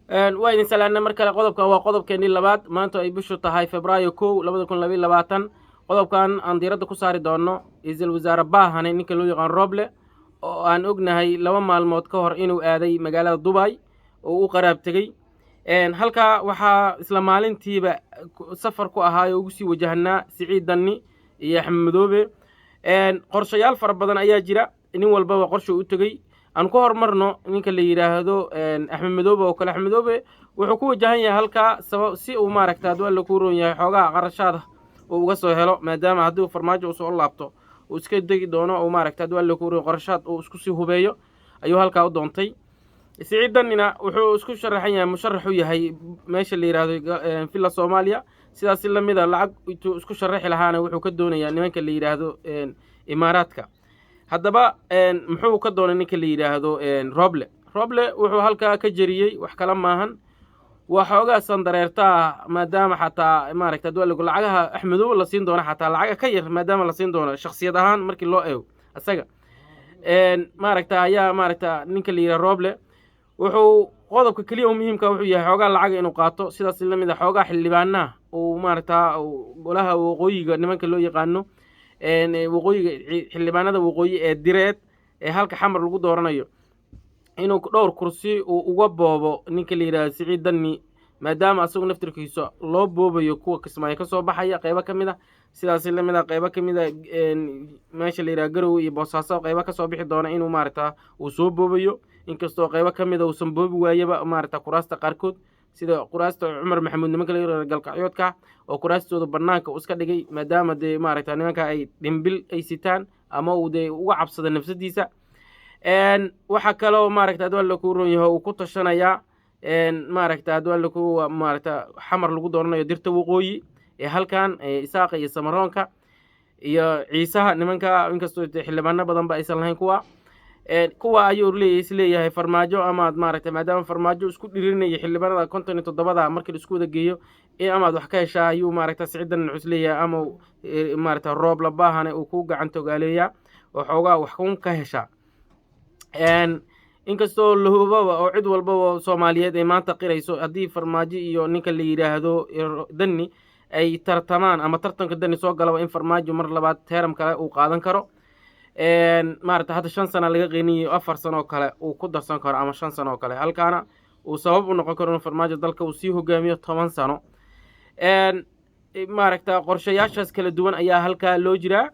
waa idin salaana mar kale qodobkan waa qodobkeennii labaad maanta ay bishu tahay Febraayo 1 2022 qodobkan aan diiradda ku saari doono ra'iisul wasaare Baahane ninka loo yaqaan Roble oo aan ognahay 2 maalmood ka hor inuu aaday magaalada Dubai oo uu qaraab tagay halka waxaa isla maalintiiba safar ku ahaa oo ugu sii wajahnaa Siciid Danni iyo Axmed Madoobe qorshayaal fara badan ayaa jira nin walba qorshe u tagay aan ku hormarno ninka la yiraahdo Axmed Madoobe oo kale Axmed Madoobe wuxuu ku wajahan yahay halka sabab si uu maaragtaa dad la ku roon yahay xogaa qarashada oo uga soo helo maadaama haddii farmaajo uu soo laabto uu iska degi doono oo maaragtaa dad la ku roon qarashad uu isku sii hubeeyo ayuu halka u doontay Siciid Dannina wuxuu isku sharaxan yahay musharax u yahay meesha la yiraahdo Villa Soomaaliya sidaas la mid ah lacag intuu isku sharaxi lahaana wuxuu ka doonayaa nimanka la yiraahdo Imaaraadka haddaba muxuu ka doonay ninka la yiraahdo Roble wuxuu halka ka jariyay wax kala maahan waxoogaa sandareerta maadaama xataa maaragtay dawladda lacagaha Axmedow la siin doona xataa lacag ka yar maadaama la siin doono shakhsiyad ahaan markii loo eego asaga maaragtay ayaa maaragtay ninka la yiraahdo Roble wuxuu qodobka kaliya muhiimka wuxuu yahay xoogaa lacag inuu qaato sidaas la mid ah xoogaa xildhibaanaha oo maaragtay golaha waqooyiga nimanka loo yaqaano waqooyiga xildhibaanada waqooyi ee direed ee halka xamar lagu dooranayo inuu dhowr kursi uu uga boobo ninka la yiraahdo Siciid Danni maadaama asagu naftirkiisa loo boobayo kuwa Kismaayo ka soo baxaya qaybo ka mid ah sidaas la mid ah qaybo ka mid ah meesha la yiraahdo Garowe iyo Boosaaso qaybo ka soo bixi doona inuu maaragtaa uu soo boobayo inkastoo qaybo ka mid ah uu san boobi waayaba maaragtaa kuraasta qaarkood sida kuraasta Cumar Maxamuud nimanka la yiraahdo galqacyoodka oo kuraastooda banaanka iska dhigay maadaama de maaragtaa nimanka ay dhimbil ay sitaan ama uu de uga cabsada nafsadiisa waxa kale oo maaragtaa dawladda ku roon yahay uu ku tashanaya maaragtaa dawladda ku maaragtaa xamar lagu dooranayo dirta waqooyi ee halkan Isaaq iyo Samaroonka iyo Ciisaha nimanka inkastoo xildhibaano badan ba aysan lahayn kuwa ayuu leeyahay farmaajo ama maaragtay maadaama farmaajo isku dhirinay xildhibaanada 57 markii isku wada geeyo ama wax ka heshaa ayuu maaragtay Siciid Danni wuxuu leeyahay ama maaragtay Roble Baahane uu ku gacanto gaaleeya oo xoogaa wax ka heshaa inkastoo lahubaba oo cid walba oo Soomaaliyeed ay maanta qirayso haddii farmaajo iyo ninka la yiraahdo Danni ay tartamaan ama tartanka Danni soo galaba in farmaajo mar labaad teeram kale uu qaadan karo maaragtay hadda 5 sano laga qiiniyo 4 sano kale uu ku darsan karo ama 5 sano kale halkaana uu sabab u noqon karo in farmaajo dalka uu sii hogaamiyo 10 sano maaragtay qorshayaashaas kala duwan ayaa halka loo jiraa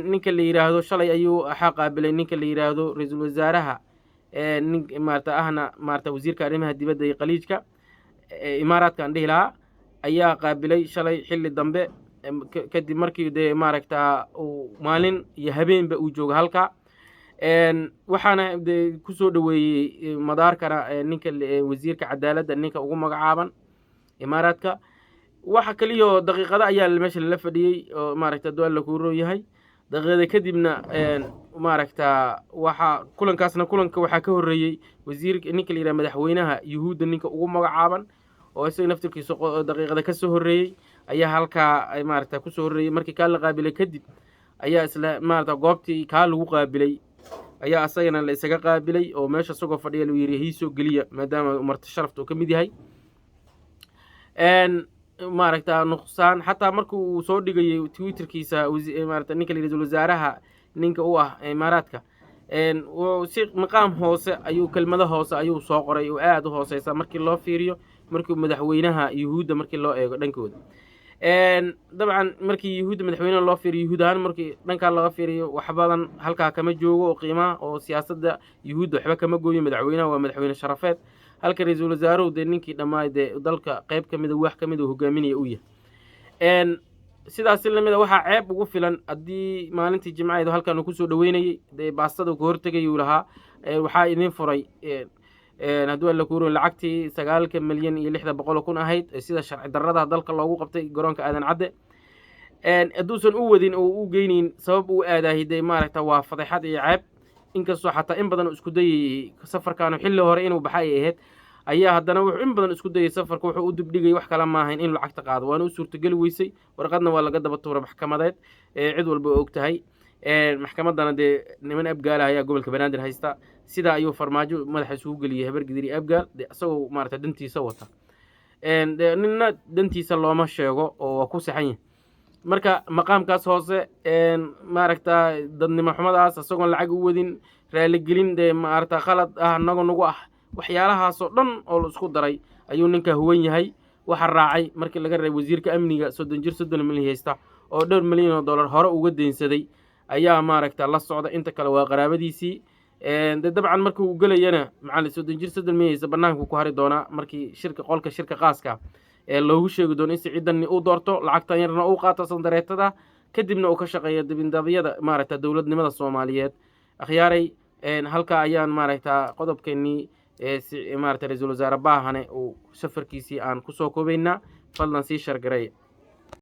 ninka la yiraahdo shalay ayuu xaqaabilay ninka la yiraahdo ra'iisul wasaaraha maaragtay ahna maaragtay wasiirka arrimaha dibadda ee qaliijka Imaaraadka aan dhihi lahaa ayaa qaabilay shalay xilli dambe kadib markii de maaragtaa uu maalin iyo habeenba uu joogo halka waxaana ku soo dhaweeyay madaarkana ninka wasiirka cadaaladda ninka ugu magacaaban Imaaraadka waxa kaliya daqiiqada ayaa meesha la fadhiyay oo maaragtaa dawladda ku roon yahay daqiiqada kadibna maaragtaa waxa kulanka waxa ka horeeyay wasiirka ninka la yiraahdo madaxweynaha Yuhuudda ninka ugu magacaaban oo isaga naftirkiisa daqiiqada ka soo horeeyay ayaa halka ay maaragtaa ku soo horeeyay markii ka la qaabilay kadib ayaa isla maaragtaa goobtii ka lagu qaabilay ayaa asagana la isaga qaabilay oo meesha soo fadhiya loo yiri hiiso galiya maadaama marti sharaftu ka mid yahay maaragtaa nuqsaan xataa markuu uu soo dhigay Twitterkiisa maaragtaa ninka la yiraahdo wasaaraha ninka uu ah Imaaraadka si maqaam hoose ayuu kelmado hoose ayuu soo qoray oo aad u hooseysa markii loo fiiriyo markii madaxweynaha Yuhuudda markii loo eego dhankooda dabcan markii Yuhuudda madaxweynaha loo fiiriyo Yuhuudahan markii dhanka laga fiiriyo wax badan halka kama joogo oo qiimaha oo siyaasadda Yuhuudda waxba kama gooyo madaxweynaha waa madaxweyne sharafeed halka ra'iisul wasaaruhu de ninkii dhamaayday dalka qayb kamid wax kamid hogaaminaya uu yahay sidaas la mid ah waxa ceeb ugu filan hadii maalintii Jimcadeed halkan ku soo dhaweynayay de baastada ku hortagay uu lahaa waxa idin furay hadduu la ku roon lacagtii 9 milyan iyo 600 kun ahayd sida sharci darrada dalka loogu qabtay garoonka aadan cadde hadduusan u wadin oo u geynin sabab uu aadaahiday maaragtaa waa fadeexad iyo ceeb inkastoo xataa in badan isku dayay safarkan xilli hore inuu baxay ahayd ayaa haddana wuxuu in badan isku dayay safarka wuxuu u dibdhigay wax kala ma ahayn in lacagta qaado waana u suurtagali weysay warqadna waa laga daba tuuray maxkamadeed cid walba og tahay maxkamadana de niman abgaala ayaa gobolka Banaadir haysta sida ayuu farmaajo madaxa isugu geliyay habar gidiri abgaal isagoo maarata dantiisa wata ninna dantiisa looma sheego oo waa ku saxan yahay marka maqaamkaas hoose maaragta dadnimo xumadaas isagoon lacag u wadin raaligelin dee maaragta qalad ah nagu ah waxyaalahaasoo dhan oo la isku daray ayuu ninka huwan yahay waxa raacay markii laga reebay wasiirka amniga 30 milyan haysta oo $2 milyan hore uga deynsaday ayaa maaragta la socda inta kale waa qaraabadiisii dabcan markii uu galayana macallin 30 milyan haysta banaanka ku hari doona markii qolka shirka qaaska loogu sheegi doono in ciidan uu doorto lacagtan yarna uu qaato sandareetada kadibna uu ka shaqeeyo dibindabyada maaragta dawladnimada Soomaaliyeed akhyaaray halka ayaan maaragta qodobkeeni maaragta ra'iisul wasaare baahane uu safarkiisii aan ku soo koobaynaa fadlan sii shargareey